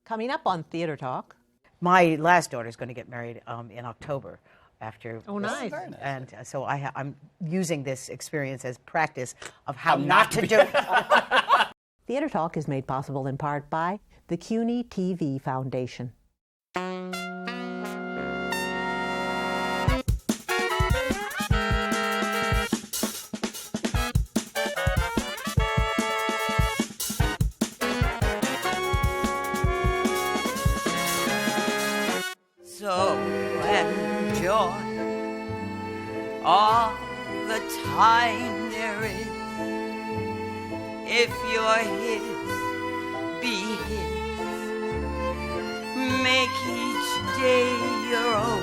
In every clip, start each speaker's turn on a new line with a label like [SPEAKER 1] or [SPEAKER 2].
[SPEAKER 1] Coming up on Theater Talk.
[SPEAKER 2] My last daughter's going to get married in October. After
[SPEAKER 1] Oh, nice.
[SPEAKER 2] And so I'm using this experience as practice of how not to do it.
[SPEAKER 1] Theater Talk is made possible in part by the CUNY TV Foundation.
[SPEAKER 3] So enjoy all the time there is. If you're his, be his. Make each day your own.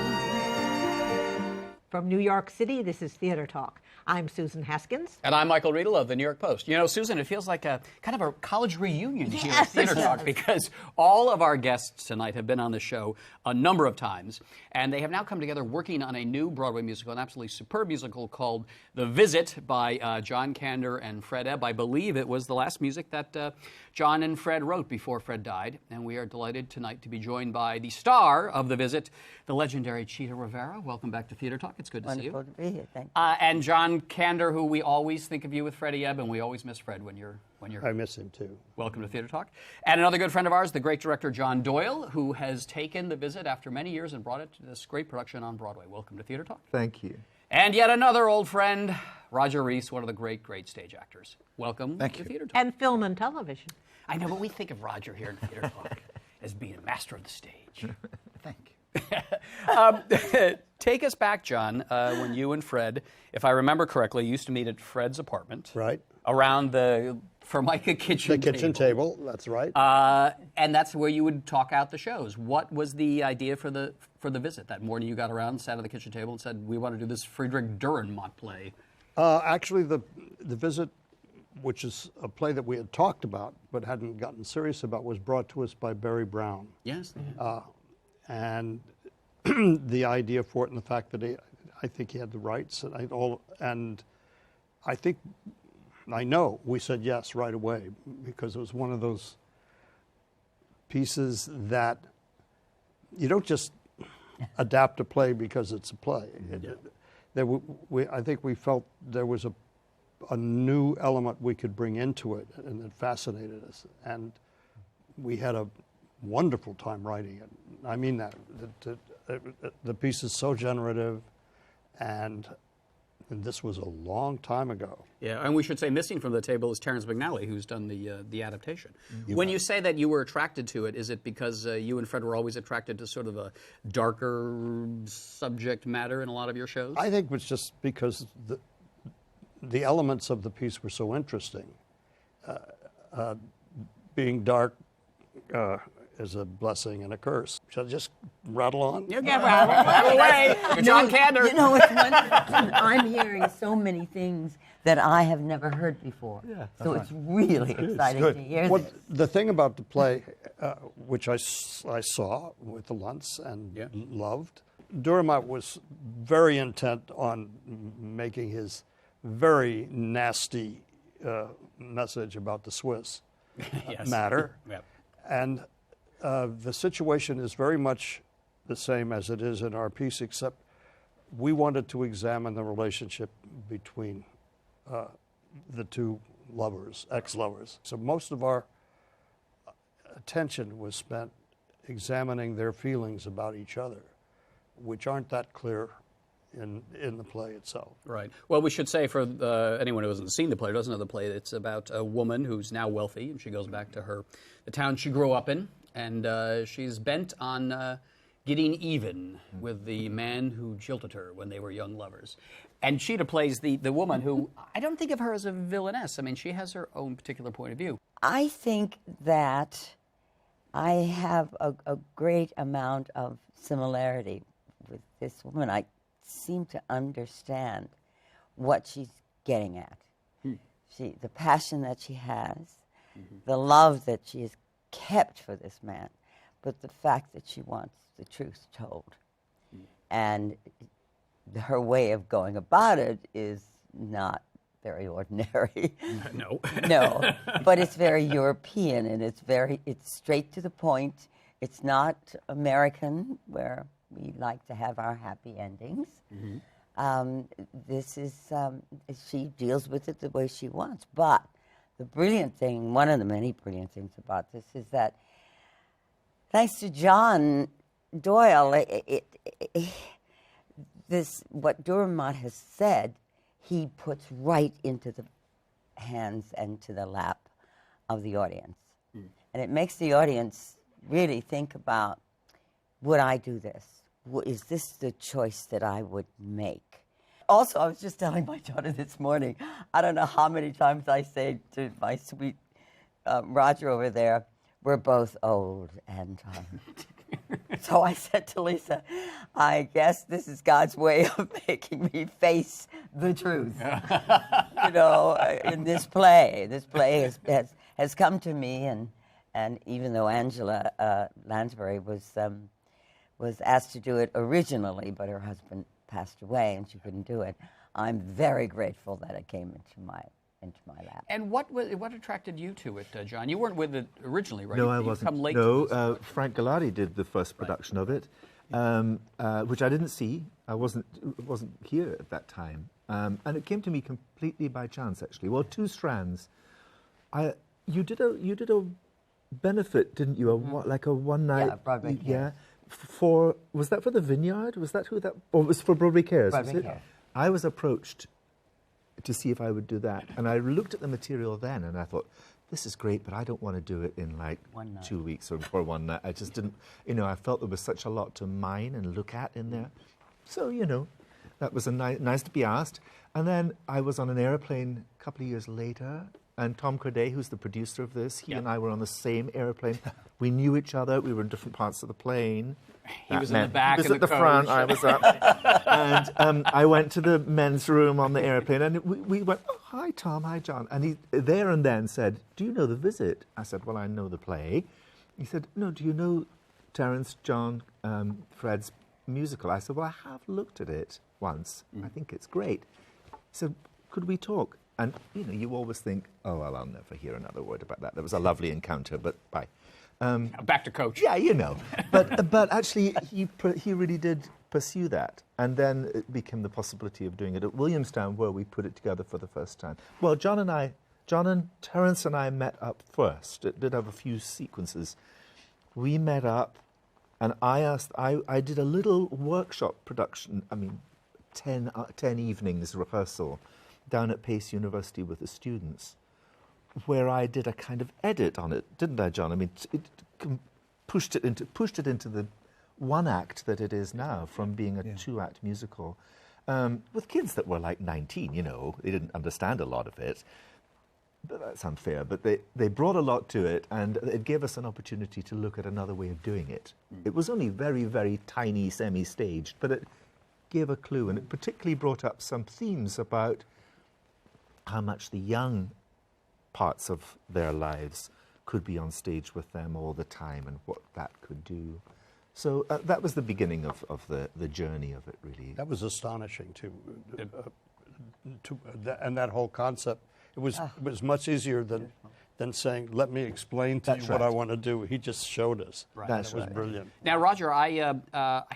[SPEAKER 1] From New York City, this is Theater Talk. I'm Susan Haskins.
[SPEAKER 4] And I'm Michael Riedel of the New York Post. You know, Susan, it feels like a kind of a college reunion here at Theater Talk, because all of our guests tonight have been on the show a number of times, and they have now come together working on a new Broadway musical, an absolutely superb musical called The Visit by John Kander and Fred Ebb. I believe it was the last music that John and Fred wrote before Fred died, and we are delighted tonight to be joined by the star of The Visit, the legendary Chita Rivera. Welcome back to Theater Talk. It's good to see you.
[SPEAKER 3] Wonderful to be here. Thank you.
[SPEAKER 4] And John Kander, who we always think of you with Freddie Ebb, and we always miss Fred when you're
[SPEAKER 5] I miss him too.
[SPEAKER 4] Welcome to Theater Talk. And another good friend of ours, the great director John Doyle, who has taken The Visit after many years and brought it to this great production on Broadway. Welcome to Theater Talk.
[SPEAKER 6] Thank you.
[SPEAKER 4] And yet another old friend, Roger Rees, one of the great, great stage actors. Welcome to Theater Talk.
[SPEAKER 1] And film and television.
[SPEAKER 4] I know, but we think of Roger here in Theater Talk as being a master of the stage.
[SPEAKER 6] Thank you.
[SPEAKER 4] Take us back, John, when you and Fred, if I remember correctly, used to meet at Fred's apartment.
[SPEAKER 5] Right.
[SPEAKER 4] Around the Formica kitchen
[SPEAKER 5] The kitchen table, that's right.
[SPEAKER 4] And that's where you would talk out the shows. What was the idea for the visit? That morning you got around, sat at the kitchen table and said, we want to do this Friedrich Dürrenmatt play.
[SPEAKER 5] Actually, the visit, which is a play that we had talked about but hadn't gotten serious about, was brought to us by Barry Brown.
[SPEAKER 4] Yes.
[SPEAKER 5] And the idea for it, and the fact that I think he had the rights, and I know we said yes right away, because it was one of those pieces that you don't just adapt a play because it's a play. I think we felt there was a new element we could bring into it, and it fascinated us. And we had a wonderful time writing it. I mean that. The piece is so generative, and this was a long time ago.
[SPEAKER 4] Yeah, and we should say missing from the table is Terrence McNally, who's done the adaptation. When you say that you were attracted to it, is it because you and Fred were always attracted to sort of a darker subject matter in a lot of your shows?
[SPEAKER 5] I think it's just because the elements of the piece were so interesting. Being dark is a blessing and a curse. Shall I just rattle on?
[SPEAKER 4] You can rattle away. You're John Kander.
[SPEAKER 3] You know, it's wonderful. I'm hearing so many things that I have never heard before. Yeah, so it's really exciting to hear this.
[SPEAKER 5] The thing about the play, which I saw with the Luntz and loved, Dürrenmatt was very intent on making his very nasty message about the Swiss matter. Yep. And the situation is very much the same as it is in our piece, except we wanted to examine the relationship between the two lovers, ex-lovers. So most of our attention was spent examining their feelings about each other, which aren't that clear in the play itself.
[SPEAKER 4] Right. Well, we should say for anyone who hasn't seen the play, or doesn't know the play, it's about a woman who's now wealthy, and she goes back to the town she grew up in, and she's bent on getting even with the man who jilted her when they were young lovers. And Chita plays the woman who, I don't think of her as a villainess. I mean, she has her own particular point of view.
[SPEAKER 3] I think that I have a great amount of similarity with this woman. I seem to understand what she's getting at. The passion that she has, the love that she has kept for this man, but the fact that she wants the truth told. And her way of going about it is not very ordinary.
[SPEAKER 4] No.
[SPEAKER 3] No, but it's very European, and it's straight to the point. It's not American, where we like to have our happy endings. This is, she deals with it the way she wants. But the brilliant thing, one of the many brilliant things about this is that thanks to John Doyle, what Dürrenmatt has said, he puts right into the hands and to the lap of the audience. And it makes the audience really think about, would I do this? Is this the choice that I would make? Also, I was just telling my daughter this morning, I don't know how many times I say to my sweet Roger over there, we're both old and so I said to Lisa, I guess this is God's way of making me face the truth. You know, in this play. This play has come to me, and even though Angela Lansbury was asked to do it originally, but her husband passed away and she couldn't do it, I'm very grateful that it came into my lap.
[SPEAKER 4] And what attracted you to it, John? You weren't with it originally, right?
[SPEAKER 6] No, I
[SPEAKER 4] You
[SPEAKER 6] wasn't.
[SPEAKER 4] come late
[SPEAKER 6] No,
[SPEAKER 4] to this.
[SPEAKER 6] Frank Gallardi did the first production of it, which I didn't see. I wasn't here at that time, and it came to me completely by chance, actually. Well, two strands. You did a benefit, didn't you? Like a one night.
[SPEAKER 3] Yeah, Broadway Cares.
[SPEAKER 6] Yeah. Was that for the Vineyard? Was that who that? Or it was for Broadway Cares?
[SPEAKER 3] Broadway
[SPEAKER 6] Was it?
[SPEAKER 3] Cares.
[SPEAKER 6] I was approached to see if I would do that, and I looked at the material then, and I thought, this is great, but I don't want to do it in like 2 weeks or for one night. I just didn't, I felt there was such a lot to mine and look at in there. So, that was nice to be asked. And then I was on an airplane a couple of years later, and Tom Corday, who's the producer of this, he and I were on the same airplane. We knew each other. We were in different parts of the plane.
[SPEAKER 4] He was in the back
[SPEAKER 6] He was
[SPEAKER 4] in
[SPEAKER 6] at
[SPEAKER 4] the
[SPEAKER 6] the front,
[SPEAKER 4] coach.
[SPEAKER 6] I was up. And I went to the men's room on the airplane, and we went, oh, hi, Tom, hi, John. And he there and then said, do you know The Visit? I said, well, I know the play. He said, no, do you know Terence, John, Fred's musical? I said, well, I have looked at it once. I think it's great. He said, could we talk? And, you always think, oh, well, I'll never hear another word about that. That was a lovely encounter, but bye.
[SPEAKER 4] Back to coach.
[SPEAKER 6] Yeah, But actually, he really did pursue that. And then it became the possibility of doing it at Williamstown, where we put it together for the first time. Well, John and Terence and I met up first. It did have a few sequences. We met up, and I did a little workshop production, 10 evenings rehearsal, down at Pace University with the students, where I did a kind of edit on it, didn't I, John? It pushed it into the one act that it is now, from being a two-act musical, with kids that were like 19. They didn't understand a lot of it. But that's unfair. But they brought a lot to it, and it gave us an opportunity to look at another way of doing it. It was only very, very tiny, semi-staged, but it gave a clue, and it particularly brought up some themes about how much the young parts of their lives could be on stage with them all the time, and what that could do. So that was the beginning of the journey of it, really.
[SPEAKER 5] That was astonishing, too. And that whole concept, it was much easier than saying, let me explain to you what I want to do. He just showed us.
[SPEAKER 4] Right.
[SPEAKER 6] That's
[SPEAKER 5] It was
[SPEAKER 6] right.
[SPEAKER 5] brilliant.
[SPEAKER 4] Now, Roger, I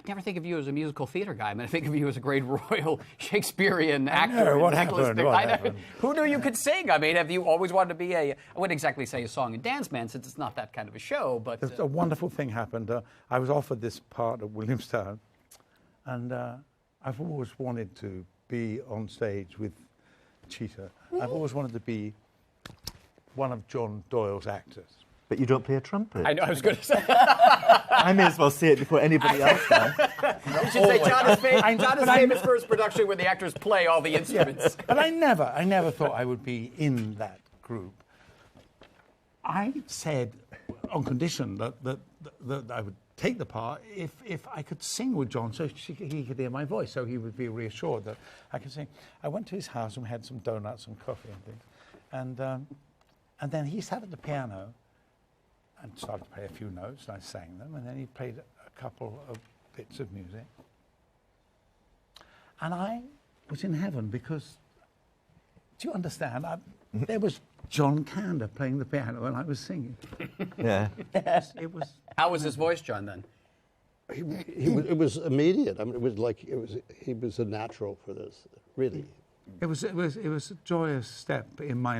[SPEAKER 4] never think of you as a musical theater guy. I think of you as a great Royal Shakespearean actor.
[SPEAKER 7] What
[SPEAKER 4] Nicholas
[SPEAKER 7] happened?
[SPEAKER 4] Nick-
[SPEAKER 7] What
[SPEAKER 4] I know.
[SPEAKER 7] happened?
[SPEAKER 4] Who knew you could sing? Have you always wanted to be I wouldn't exactly say a song and dance man, since it's not that kind of a show, but...
[SPEAKER 7] A wonderful thing happened. I was offered this part at Williamstown, and I've always wanted to be on stage with Chita. I've always wanted to be one of John Doyle's actors.
[SPEAKER 6] But you don't play a trumpet.
[SPEAKER 4] I know, I was going to say.
[SPEAKER 6] I may as well say it before anybody else does.
[SPEAKER 4] You should say John is famous for his production where the actors play all the instruments.
[SPEAKER 7] But I never thought I would be in that group. I said, on condition that I would take the part if I could sing with John, so he could hear my voice, so he would be reassured that I could sing. I went to his house and we had some donuts and coffee and things, and then he sat at the piano and started to play a few notes, and I sang them, and then he played a couple of bits of music. And I was in heaven, because Do you understand? There was John Kander playing the piano when I was singing.
[SPEAKER 6] Yeah.
[SPEAKER 7] It was.
[SPEAKER 4] How was his voice, John, then?
[SPEAKER 5] It was immediate. I mean, he was a natural for this, really.
[SPEAKER 7] It was a joyous step in my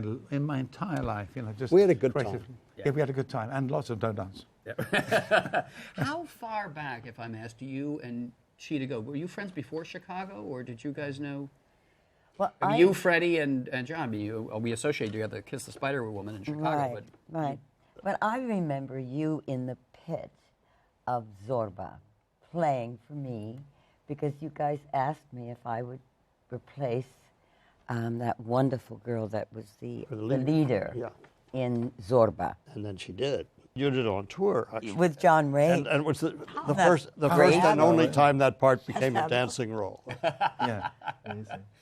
[SPEAKER 7] entire life. Just
[SPEAKER 5] we had a good
[SPEAKER 7] creatively.
[SPEAKER 5] time.
[SPEAKER 7] Yeah, we had a good time and lots of donuts.
[SPEAKER 4] Yeah. How far back, if I'm asked, do you and Chita go? Were you friends before Chicago, or did you guys know?
[SPEAKER 3] Well,
[SPEAKER 4] You, Freddie, and John. We associate together. Kiss the Spider Woman in Chicago.
[SPEAKER 3] Right. But I remember you in the pit of Zorba playing for me because you guys asked me if I would replace that wonderful girl that was the leader in Zorba.
[SPEAKER 5] And then she did. You did it on tour, actually.
[SPEAKER 3] With John Ray.
[SPEAKER 5] And it was the first and only time that part became a dancing role.
[SPEAKER 6] Yeah.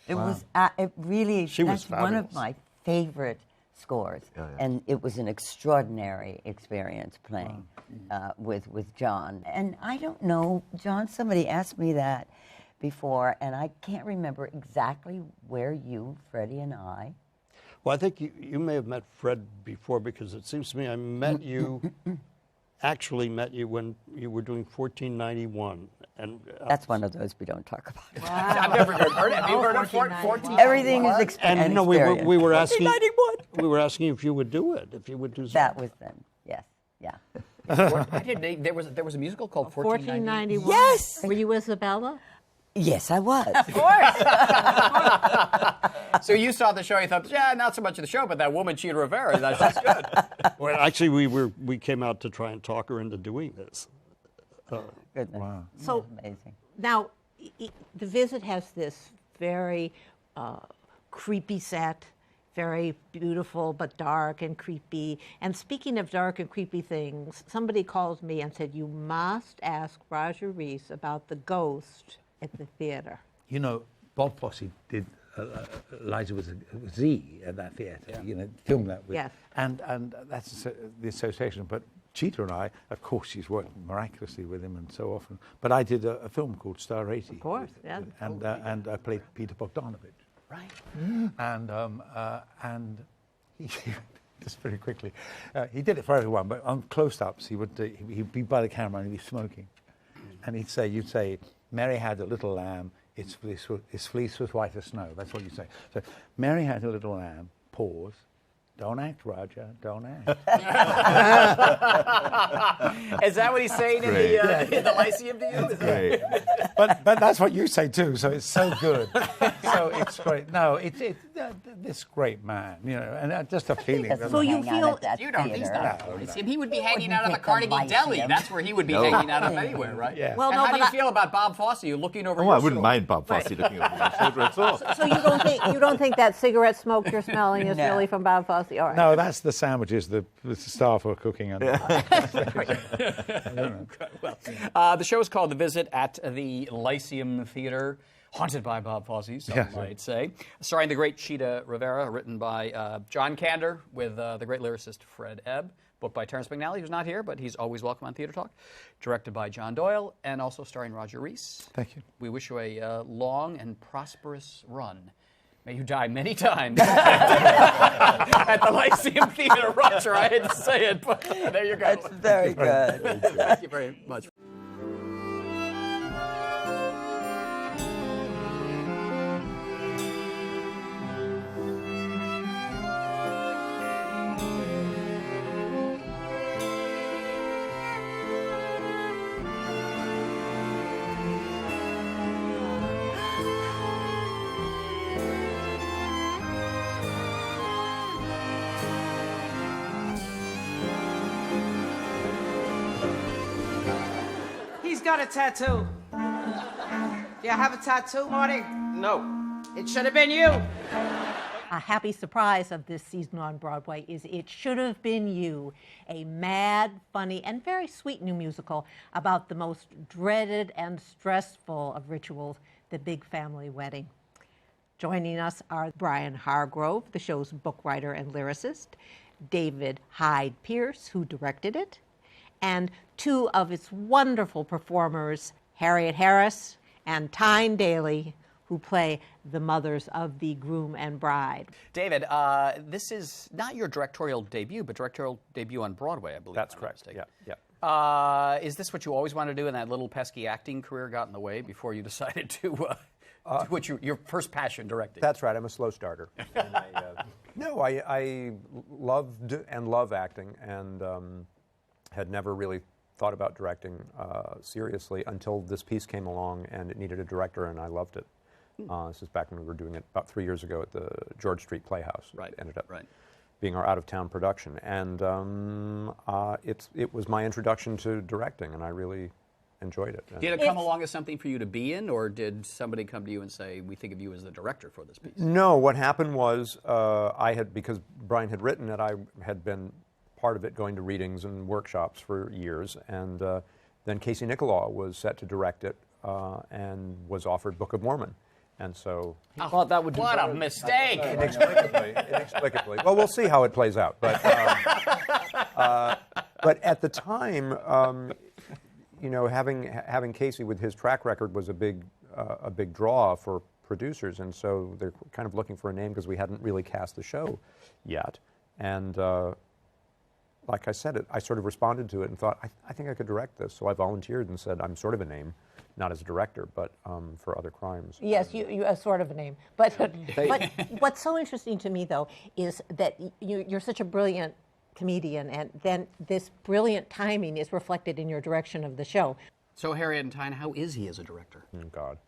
[SPEAKER 3] It was. It really.
[SPEAKER 5] She was
[SPEAKER 3] that's one of
[SPEAKER 5] fabulous.
[SPEAKER 3] my favorite scores, and it was an extraordinary experience playing with John. And I don't know, John. Somebody asked me that before, and I can't remember exactly where you, Freddie, and I.
[SPEAKER 5] Well, I think you may have met Fred before, because it seems to me I met you, actually met you when you were doing 1491. And
[SPEAKER 3] That's one of those we don't talk about.
[SPEAKER 2] Wow.
[SPEAKER 4] I've never heard it. Have you heard of 14?
[SPEAKER 3] Everything is experience.
[SPEAKER 5] and no, we were asking
[SPEAKER 3] 1491.
[SPEAKER 5] we were asking if you would do it, if you would do
[SPEAKER 3] That was them. Yes. Yeah.
[SPEAKER 4] I did. There was a musical called 1491.
[SPEAKER 1] 1491.
[SPEAKER 3] Yes.
[SPEAKER 1] Were you Isabella?
[SPEAKER 3] Yes, I was.
[SPEAKER 2] Of course.
[SPEAKER 4] So you saw the show, you thought, yeah, not so much of the show, but that woman, Chita Rivera, that's good.
[SPEAKER 5] Well, actually, we came out to try and talk her into doing this.
[SPEAKER 3] Goodness.
[SPEAKER 6] Wow.
[SPEAKER 1] So
[SPEAKER 3] Amazing.
[SPEAKER 1] now, The Visit has this very creepy set, very beautiful but dark and creepy. And speaking of dark and creepy things, somebody called me and said, you must ask Roger Rees about the ghost at the theater.
[SPEAKER 7] You know, Bob Fosse did Eliza was a Z at that theatre.
[SPEAKER 4] Yeah.
[SPEAKER 7] Filmed that with.
[SPEAKER 1] Yes.
[SPEAKER 7] And that's the association. But Chita and I, of course, she's worked miraculously with him and so often. But I did a film called Star 80.
[SPEAKER 1] Of course, yeah.
[SPEAKER 7] And I played Peter Bogdanovich.
[SPEAKER 4] Right.
[SPEAKER 7] And he, just very quickly, he did it for everyone. But on close-ups, he'd be by the camera and he'd be smoking, and you'd say, Mary had a little lamb. Its fleece was white as snow. That's what you say. So, Mary had a little lamb. Pause. Don't act, Roger. Don't act.
[SPEAKER 4] Is that what he's saying in the Lyceum to you?
[SPEAKER 6] Great.
[SPEAKER 7] But that's what you say too. So it's so good. So it's great. No, it's this great man, and just a feeling.
[SPEAKER 1] So you feel
[SPEAKER 4] You don't. He's not.
[SPEAKER 7] No.
[SPEAKER 4] He would be hanging out of the
[SPEAKER 3] pick the
[SPEAKER 4] Carnegie Deli.
[SPEAKER 3] Lyceum.
[SPEAKER 4] That's where he would be hanging out of anywhere, right?
[SPEAKER 7] Yeah.
[SPEAKER 1] Well,
[SPEAKER 4] And
[SPEAKER 1] no,
[SPEAKER 4] how do
[SPEAKER 1] but
[SPEAKER 4] you feel about Bob Fosse? You looking over?
[SPEAKER 6] Oh,
[SPEAKER 4] your
[SPEAKER 6] I wouldn't
[SPEAKER 4] shoulder?
[SPEAKER 6] mind Bob Fosse looking over my shoulder at all.
[SPEAKER 1] So you don't think that cigarette smoke you're smelling is
[SPEAKER 3] No.
[SPEAKER 1] really from Bob Fosse? All right.
[SPEAKER 7] No, that's the sandwiches the staff are cooking.
[SPEAKER 4] Well, the show is called The Visit at the Lyceum Theater, haunted by Bob Fosse, some might say. Starring the great Chita Rivera, written by John Kander with the great lyricist Fred Ebb. Book by Terrence McNally, who's not here, but he's always welcome on Theater Talk. Directed by John Doyle, and also starring Roger Rees.
[SPEAKER 7] Thank you.
[SPEAKER 4] We wish you a long and prosperous run. May you die many times at the Lyceum Theater, Roger. I hate to say it, but there you go.
[SPEAKER 3] That's very good.
[SPEAKER 4] Thank you very much.
[SPEAKER 8] He's got a tattoo. Do you have a tattoo, Marty? No. It should have been you.
[SPEAKER 1] A happy surprise of this season on Broadway is It Should Have Been You, a mad, funny, and very sweet new musical about the most dreaded and stressful of rituals, the big family wedding. Joining us are Brian Hargrove, the show's book writer and lyricist, David Hyde Pierce, who directed it, and two of its wonderful performers, Harriet Harris and Tyne Daly, who play the mothers of the groom and bride.
[SPEAKER 4] David, this is not your directorial debut, but directorial debut on Broadway, I believe.
[SPEAKER 9] That's correct. Yeah.
[SPEAKER 4] Is this what you always wanted to do, and that little pesky acting career got in the way before you decided to do what your first passion, directing?
[SPEAKER 9] That's right. I'm a slow starter. I loved and love acting, and had never really thought about directing seriously until this piece came along, and it needed a director, and I loved it. This is back when we were doing it about 3 years ago at the George Street Playhouse.
[SPEAKER 4] Right.
[SPEAKER 9] It ended up
[SPEAKER 4] Right.
[SPEAKER 9] being our out-of-town production, and it was my introduction to directing, and I really enjoyed it.
[SPEAKER 4] Did it come along as something for you to be in, or did somebody come to you and say, we think of you as the director for this piece?
[SPEAKER 9] No, what happened was because Brian had written it, I had been part of it, going to readings and workshops for years, and then Casey Nicholaw was set to direct it and was offered Book of Mormon. And so
[SPEAKER 4] I thought that would what a mistake!
[SPEAKER 9] Inexplicably. Well, we'll see how it plays out. But at the time, having Casey with his track record was a big draw for producers, and so they're kind of looking for a name because we hadn't really cast the show yet. And like I said, I sort of responded to it and thought, I think I could direct this. So I volunteered and said, I'm sort of a name. Not as a director, but for other crimes.
[SPEAKER 1] Yes, you are sort of a name. But what's so interesting to me, though, is that you're such a brilliant comedian, and then this brilliant timing is reflected in your direction of the show.
[SPEAKER 4] So, Harriet and Tyne, how is he as a director?
[SPEAKER 9] Oh, God.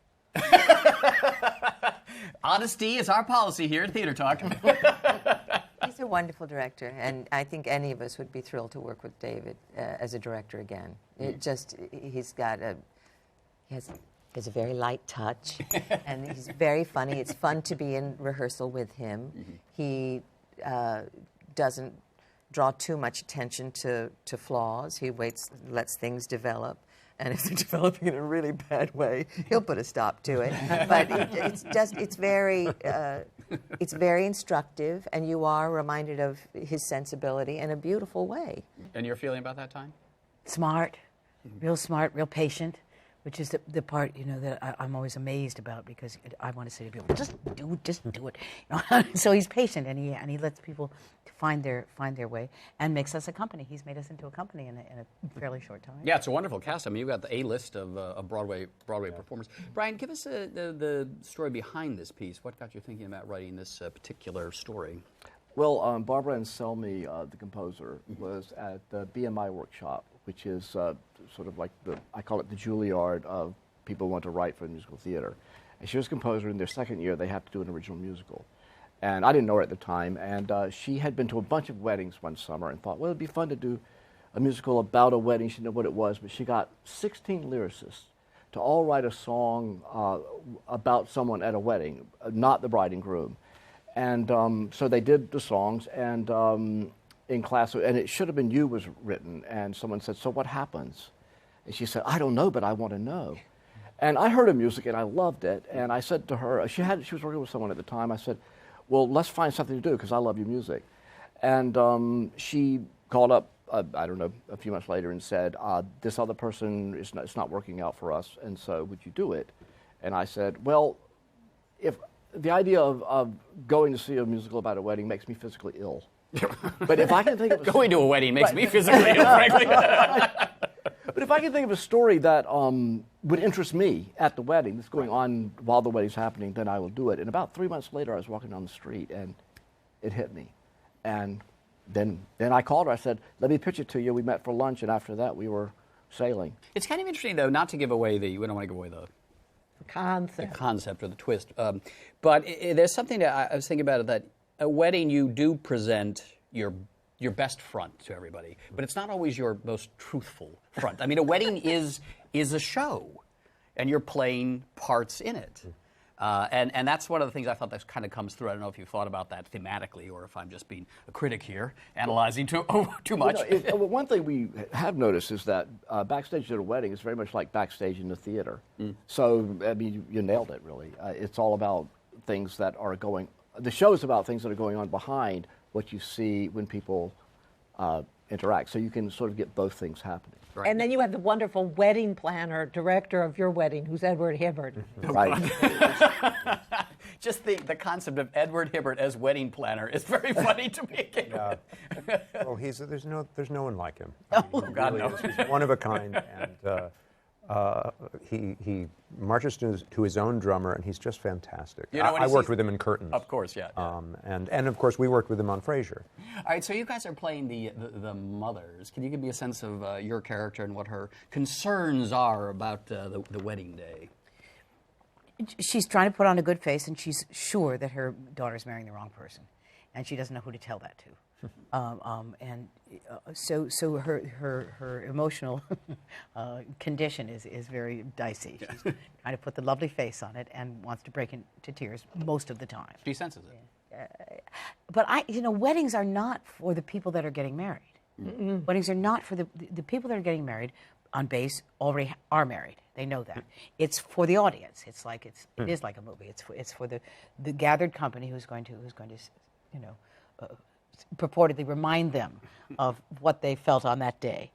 [SPEAKER 4] Honesty is our policy here at Theater Talk.
[SPEAKER 10] He's a wonderful director, and I think any of us would be thrilled to work with David as a director again. He has a very light touch, and he's very funny. It's fun to be in rehearsal with him. Mm-hmm. He doesn't draw too much attention to flaws. He lets things develop, and if they're developing in a really bad way, he'll put a stop to it. But it's very instructive, and you are reminded of his sensibility in a beautiful way.
[SPEAKER 4] And your feeling about that, Tyne?
[SPEAKER 2] Smart, real patient. Which is the part, that I'm always amazed about, because I want to say to people, just do it. So he's patient, and he lets people find their way, and makes us a company. He's made us into a company in a fairly short time.
[SPEAKER 4] Yeah, it's a wonderful cast. I mean, you've got the A-list of Broadway performers. Brian, give us the story behind this piece. What got you thinking about writing this particular story?
[SPEAKER 11] Well, Barbara Anselmi, the composer, was at the BMI workshop, which is sort of like I call it the Juilliard of people who want to write for the musical theater. And she was a composer. In their second year, they had to do an original musical. And I didn't know her at the time. And she had been to a bunch of weddings one summer and thought, well, it'd be fun to do a musical about a wedding. She didn't know what it was, but she got 16 lyricists to all write a song about someone at a wedding, not the bride and groom. And so they did the songs, and in class, and It Shoulda Been You was written, and someone said, so what happens? And she said, I don't know, but I want to know. And I heard her music, and I loved it, and I said to her, she was working with someone at the time, I said, well, let's find something to do, because I love your music. And she called up, I don't know, a few months later and said, this other person, it's not working out for us, and so would you do it? And I said, well, if the idea of going to see a musical about a wedding makes me physically ill. But if I can think of
[SPEAKER 4] going to a wedding makes me physically ill, frankly.
[SPEAKER 11] But if I can think of a story that would interest me at the wedding, that's going on while the wedding's happening, then I will do it. And about 3 months later, I was walking down the street, and it hit me. And then I called her. I said, let me pitch it to you. We met for lunch, and after that, we were sailing.
[SPEAKER 4] It's kind of interesting, though, not to give away we don't want to give away the
[SPEAKER 1] concept
[SPEAKER 4] or the twist. But there's something that I was thinking about it, that a wedding, you do present your best front to everybody, but it's not always your most truthful front. I mean, a wedding is a show, and you're playing parts in it. And that's one of the things I thought that kind of comes through. I don't know if you thought about that thematically, or if I'm just being a critic here, analyzing too much.
[SPEAKER 11] One thing we have noticed is that backstage at a wedding is very much like backstage in the theater. So, I mean, you nailed it, really. It's all about things that are going. The show is about things that are going on behind what you see when people interact. So you can sort of get both things happening.
[SPEAKER 4] Right.
[SPEAKER 1] And then you have the wonderful wedding planner, director of your wedding, who's Edward Hibbard.
[SPEAKER 11] Right.
[SPEAKER 4] Just the concept of Edward Hibbard as wedding planner is very funny to me.
[SPEAKER 9] Well, there's no one like him. I mean, he
[SPEAKER 4] God,
[SPEAKER 9] really
[SPEAKER 4] no.
[SPEAKER 9] is. He's one of a kind, and he marches to his own drummer, and he's just fantastic.
[SPEAKER 4] You know, when
[SPEAKER 9] I
[SPEAKER 4] he
[SPEAKER 9] worked
[SPEAKER 4] sees-
[SPEAKER 9] with him in Curtains.
[SPEAKER 4] Of course, yeah.
[SPEAKER 9] And of course we worked with him on Frasier.
[SPEAKER 4] All right, so you guys are playing the mothers. Can you give me a sense of your character and what her concerns are about the wedding day?
[SPEAKER 2] She's trying to put on a good face, and she's sure that her daughter's marrying the wrong person, and she doesn't know who to tell that to. So her emotional condition is very dicey. She's trying to put the lovely face on it and wants to break into tears most of the time.
[SPEAKER 4] She senses it.
[SPEAKER 2] But weddings are not for the people that are getting married. Weddings are not for the people that are getting married on base already are married. They know that. It's for the audience. It is like a movie. It's for the gathered company who's going to purportedly remind them of what they felt on that day.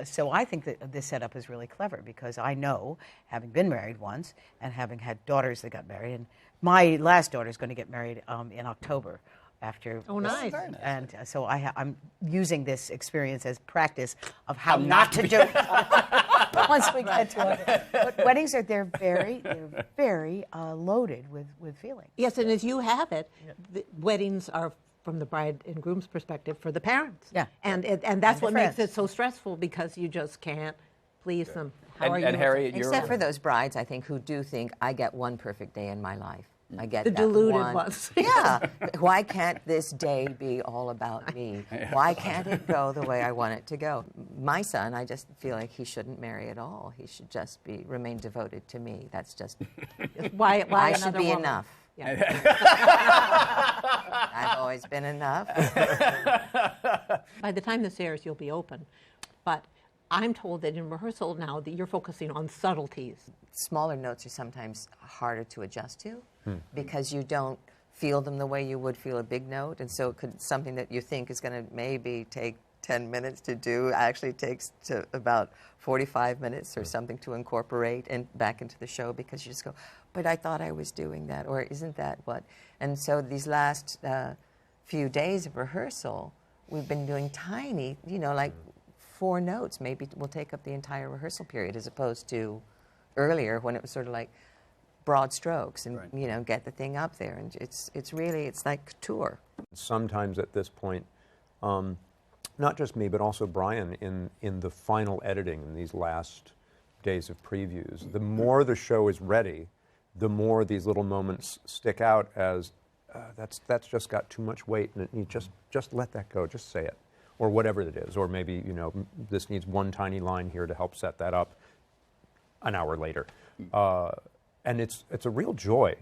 [SPEAKER 2] So I think that this setup is really clever because I know, having been married once and having had daughters that got married, and my last daughter is going to get married in October. After
[SPEAKER 1] Oh, nice.
[SPEAKER 4] Very nice.
[SPEAKER 2] And so I'm using this experience as practice of how not to do it once we get to it. But weddings they're very loaded with feeling.
[SPEAKER 1] Yes, and as you have it, the weddings are, from the bride and groom's perspective, for the parents.
[SPEAKER 2] Yeah.
[SPEAKER 1] And that's
[SPEAKER 2] And
[SPEAKER 1] what
[SPEAKER 2] the
[SPEAKER 1] makes
[SPEAKER 2] friends.
[SPEAKER 1] it so stressful because you just can't please them. How are you?
[SPEAKER 4] And Harriet, you're
[SPEAKER 10] Except for those brides, I think, who do think I get one perfect day in my life. I get
[SPEAKER 1] The
[SPEAKER 10] that
[SPEAKER 1] deluded
[SPEAKER 10] one.
[SPEAKER 1] ones.
[SPEAKER 10] Yeah. Why can't this day be all about me? Why can't it go the way I want it to go? My son, I just feel like he shouldn't marry at all. He should just remain devoted to me. That's just
[SPEAKER 1] Why
[SPEAKER 10] I should
[SPEAKER 1] another
[SPEAKER 10] be
[SPEAKER 1] woman?
[SPEAKER 10] enough.
[SPEAKER 1] Yeah.
[SPEAKER 10] I've always been enough.
[SPEAKER 1] By the time this airs, you'll be open. But I'm told that in rehearsal now that you're focusing on subtleties.
[SPEAKER 10] Smaller notes are sometimes harder to adjust to because you don't feel them the way you would feel a big note, and so something that you think is going to maybe take 10 minutes to do actually takes to about 45 minutes or something to incorporate and back into the show because you just go, but I thought I was doing that, or isn't that what? And so these last few days of rehearsal, we've been doing tiny, like 4 notes. Maybe we'll take up the entire rehearsal period as opposed to earlier when it was sort of like broad strokes and get the thing up there, and it's like tour.
[SPEAKER 9] Sometimes at this point, not just me but also Brian in the final editing in these last days of previews, the more the show is ready, the more these little moments stick out as that's just got too much weight, and you just let that go, just say it, or whatever it is, or maybe this needs one tiny line here to help set that up an hour later. And it's a real joy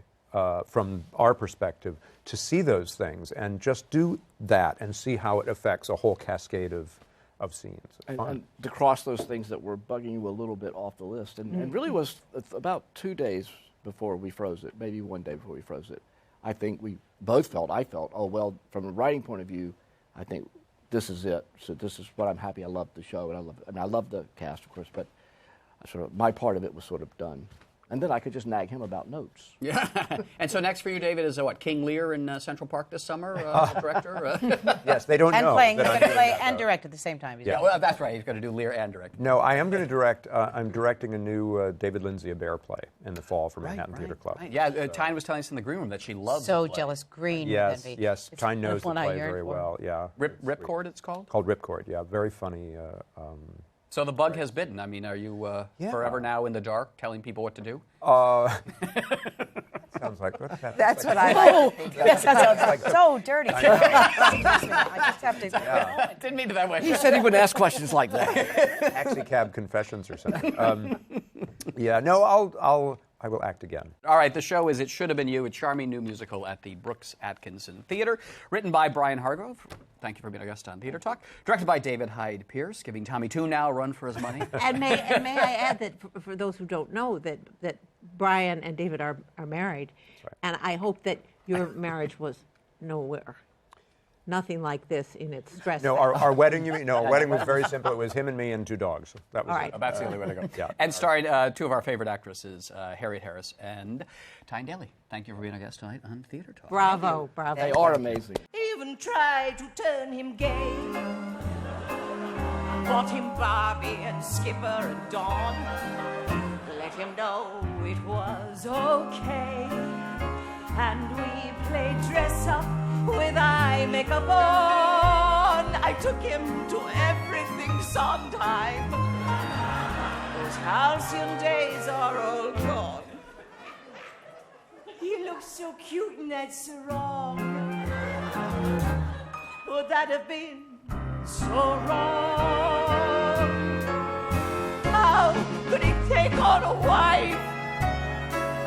[SPEAKER 9] from our perspective to see those things and just do that and see how it affects a whole cascade of scenes.
[SPEAKER 11] And to cross those things that were bugging you a little bit off the list. And really was about 2 days before we froze it, maybe 1 day before we froze it. I think we both felt, oh, well, from a writing point of view, I think this is it. So this is what I'm happy. I love the show, and I love the cast, of course, but sort of my part of it was sort of done. And then I could just nag him about notes.
[SPEAKER 4] Yeah. And so next for you, David, is what, King Lear in Central Park this summer, director?
[SPEAKER 9] Yes, they don't
[SPEAKER 2] And
[SPEAKER 9] know.
[SPEAKER 2] playing,
[SPEAKER 9] that
[SPEAKER 2] they're
[SPEAKER 9] I'm
[SPEAKER 2] going to
[SPEAKER 9] doing
[SPEAKER 2] play
[SPEAKER 9] that,
[SPEAKER 2] and
[SPEAKER 9] though.
[SPEAKER 2] direct at the same time.
[SPEAKER 4] Yeah, well, that's right. He's going to do Lear and direct.
[SPEAKER 9] No, I am going to direct. I'm directing a new David Lindsay a Bear play in the fall for Manhattan Theatre Club.
[SPEAKER 4] Yeah, Tyne was telling us in the green room that she loves
[SPEAKER 2] So
[SPEAKER 4] the play.
[SPEAKER 2] jealous, green.
[SPEAKER 9] Yes,
[SPEAKER 2] envy.
[SPEAKER 9] yes.
[SPEAKER 2] It's
[SPEAKER 9] Tyne knows the
[SPEAKER 2] one I
[SPEAKER 9] play
[SPEAKER 2] yearn
[SPEAKER 9] very
[SPEAKER 2] for.
[SPEAKER 9] well. Yeah.
[SPEAKER 4] Ripcord, it's called?
[SPEAKER 9] Called Ripcord. Yeah, very funny.
[SPEAKER 4] So the bug has bitten. I mean, are you forever now in the dark telling people what to do?
[SPEAKER 9] Sounds like that.
[SPEAKER 10] That's what I like to think of.
[SPEAKER 2] Yes, that sounds so dirty. Excuse me, I just have to.
[SPEAKER 4] I didn't mean it that way.
[SPEAKER 11] He said he would ask questions like that.
[SPEAKER 9] Taxi cab confessions or something. Yeah, no, I will act again.
[SPEAKER 4] All right, the show is It Shoulda Been You, a charming new musical at the Brooks Atkinson Theater, written by Brian Hargrove. Thank you for being a guest on Theater Talk. Directed by David Hyde Pierce, giving Tommy Two now a run for his money.
[SPEAKER 1] And may I add that for those who don't know that Brian and David are married,
[SPEAKER 9] right.
[SPEAKER 1] and I hope that your marriage was nowhere. nothing like this in its stress.
[SPEAKER 9] No, our wedding, you mean? No, our wedding was very simple. It was him and me and 2 dogs. That was
[SPEAKER 1] All right.
[SPEAKER 9] it.
[SPEAKER 4] That's the only way to go.
[SPEAKER 9] Yeah.
[SPEAKER 4] And starring 2 of our favorite actresses, Harriet Harris and Tyne Daly. Thank you for being our guest tonight on Theater Talk.
[SPEAKER 1] Bravo, bravo.
[SPEAKER 11] They are amazing.
[SPEAKER 12] Even tried to turn him gay. Bought him Barbie and Skipper and Dawn. Let him know it was okay. And we played dress up with eye makeup on. I took him to everything Sondheim. Those halcyon days are all gone. He looks so cute in that sarong. Would that have been so wrong? How could he take on a wife?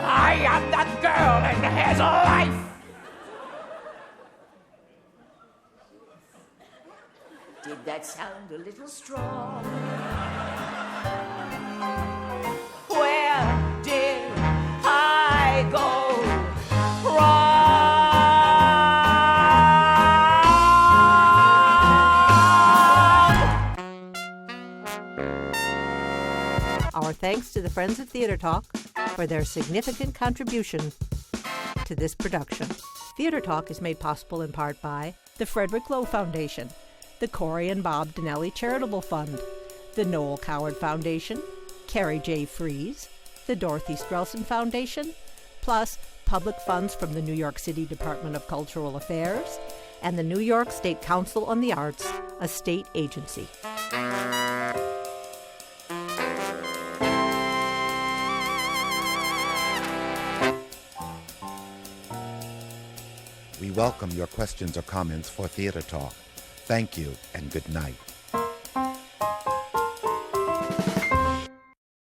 [SPEAKER 12] I am that girl and has a life. Did that sound a little strong? Where did I go wrong?
[SPEAKER 1] Our thanks to the Friends of Theater Talk for their significant contribution to this production. Theater Talk is made possible in part by the Frederick Lowe Foundation, the Corey and Bob Donnelly Charitable Fund, the Noel Coward Foundation, Carrie J. Fries, the Dorothy Strelson Foundation, plus public funds from the New York City Department of Cultural Affairs and the New York State Council on the Arts, a state agency.
[SPEAKER 13] We welcome your questions or comments for Theater Talk. Thank you and good night.